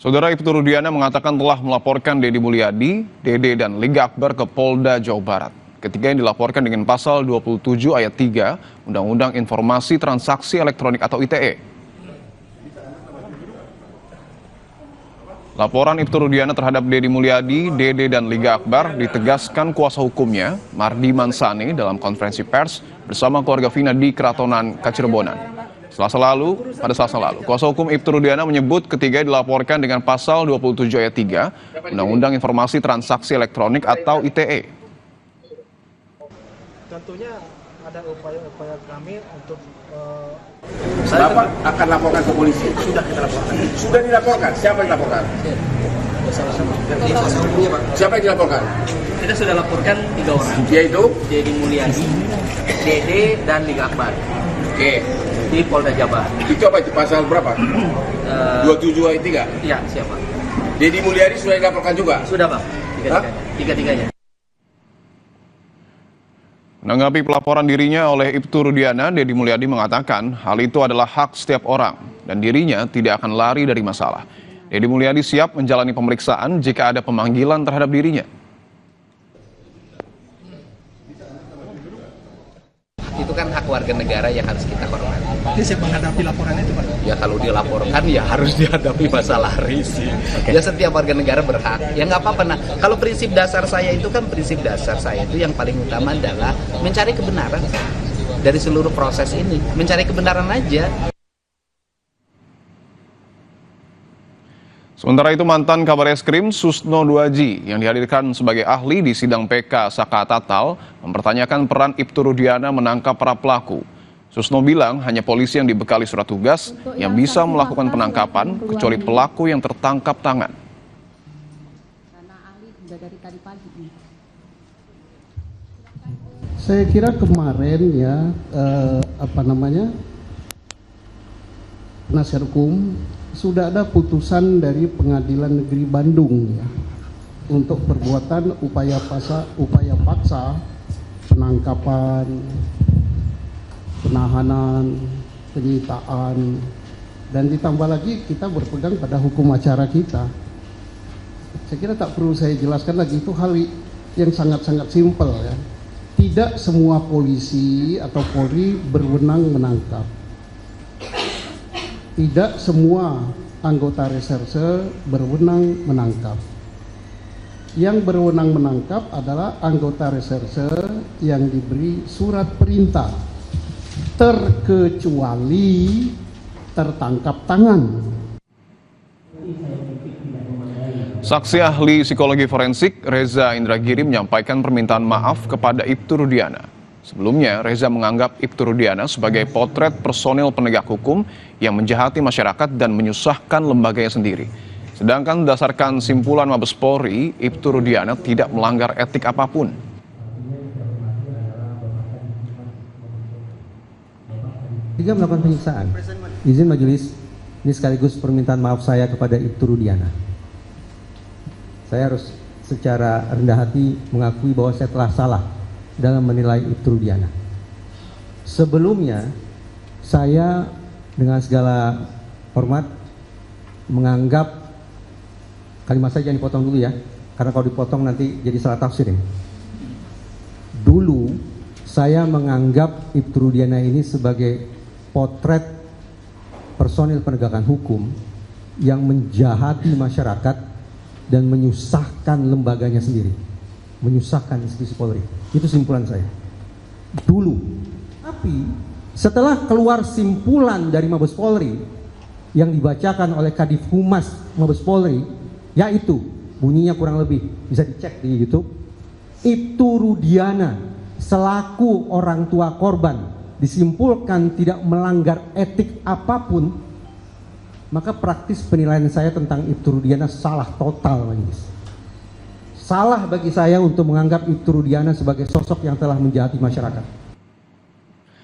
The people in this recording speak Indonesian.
Saudara Ibtu Rudiana mengatakan telah melaporkan Deddy Mulyadi, Dede, dan Liga Akbar ke Polda Jawa Barat. Ketiga yang dilaporkan dengan pasal 27 ayat 3 Undang-Undang Informasi Transaksi Elektronik atau ITE. Laporan Ibtu Rudiana terhadap Deddy Mulyadi, Dede, dan Liga Akbar ditegaskan kuasa hukumnya, Mardi Mansani, dalam konferensi pers bersama keluarga Vina di Keratonan Kacirebonan. Pada Selasa lalu, kuasa hukum Ibtu Rudiana menyebut ketiga dilaporkan dengan pasal 27 ayat 3 Undang-Undang Informasi Transaksi Elektronik atau ITE. Tentunya ada upaya-upaya kami untuk Bapak akan laporkan ke polisi. sudah kita laporkan. Sudah dilaporkan. Siapa yang dilaporkan? Siapa yang dilaporkan? Kita sudah laporkan 3 orang, Yaitu Deddy Mulyadi, Dede, dan Liga Akbar di Polda Jabar. Itu apa itu? Pasal berapa? 27 ayat 3. Iya, siapa? Deddy Mulyadi sudah dilaporkan juga? Sudah, Bang. Tiga-tiganya. Menanggapi pelaporan dirinya oleh Ibtu Rudiana, Deddy Mulyadi mengatakan hal itu adalah hak setiap orang dan dirinya tidak akan lari dari masalah. Deddy Mulyadi siap menjalani pemeriksaan jika ada pemanggilan terhadap dirinya. Itu kan hak warga negara yang harus kita hormati. Jadi siap menghadapi laporan itu, Pak? Ya kalau dilaporkan ya harus dihadapi masalah risih. Ya setiap warga negara berhak. Ya nggak apa-apa. Nah, kalau prinsip dasar saya itu yang paling utama adalah mencari kebenaran dari seluruh proses ini. Mencari kebenaran aja. Sementara itu mantan Kabar Eskrim Susno Duaji yang dihadirkan sebagai ahli di sidang PK Saka Tatal mempertanyakan peran Ibtu Rudiana menangkap para pelaku. Susno bilang hanya polisi yang dibekali surat tugas yang bisa melakukan penangkapan kecuali pelaku yang tertangkap tangan. Saya kira kemarin ya penasihat hukum sudah ada putusan dari Pengadilan Negeri Bandung ya untuk perbuatan upaya paksa penangkapan, penahanan, penyitaan, dan ditambah lagi kita berpegang pada hukum acara kita. Saya kira tak perlu saya jelaskan lagi, itu hal yang sangat-sangat simpel ya. Tidak semua polisi atau Polri berwenang menangkap. Tidak semua anggota reserse berwenang menangkap. Yang berwenang menangkap adalah anggota reserse yang diberi surat perintah, terkecuali tertangkap tangan. Saksi ahli psikologi forensik Reza Indragiri menyampaikan permintaan maaf kepada Ibtu Rudiana. Sebelumnya, Reza menganggap Ibtu Rudiana sebagai potret personil penegak hukum yang menjahati masyarakat dan menyusahkan lembaganya sendiri. Sedangkan berdasarkan simpulan Mabes Polri, Ibtu Rudiana tidak melanggar etik apapun. Tiga melakukan penyiksaan. Izin majelis, ini sekaligus permintaan maaf saya kepada Ibtu Rudiana. Saya harus secara rendah hati mengakui bahwa saya telah salah dalam menilai Ibtu Rudiana. Sebelumnya, saya dengan segala hormat menganggap, kalimat saya jangan dipotong dulu ya, karena kalau dipotong nanti jadi salah tafsir ya. Dulu, saya menganggap Ibtu Rudiana ini sebagai potret personil penegakan hukum yang menjahati masyarakat dan menyusahkan lembaganya sendiri, menyusahkan institusi Polri. Itu simpulan saya dulu. Tapi setelah keluar simpulan dari Mabes Polri yang dibacakan oleh Kadif Humas Mabes Polri, yaitu bunyinya kurang lebih bisa dicek di YouTube, Ibtu Rudiana selaku orang tua korban disimpulkan tidak melanggar etik apapun, maka praktis penilaian saya tentang Ibtu Rudiana salah total, majelis. Salah bagi saya untuk menganggap Ibtu Rudiana sebagai sosok yang telah menjahati masyarakat.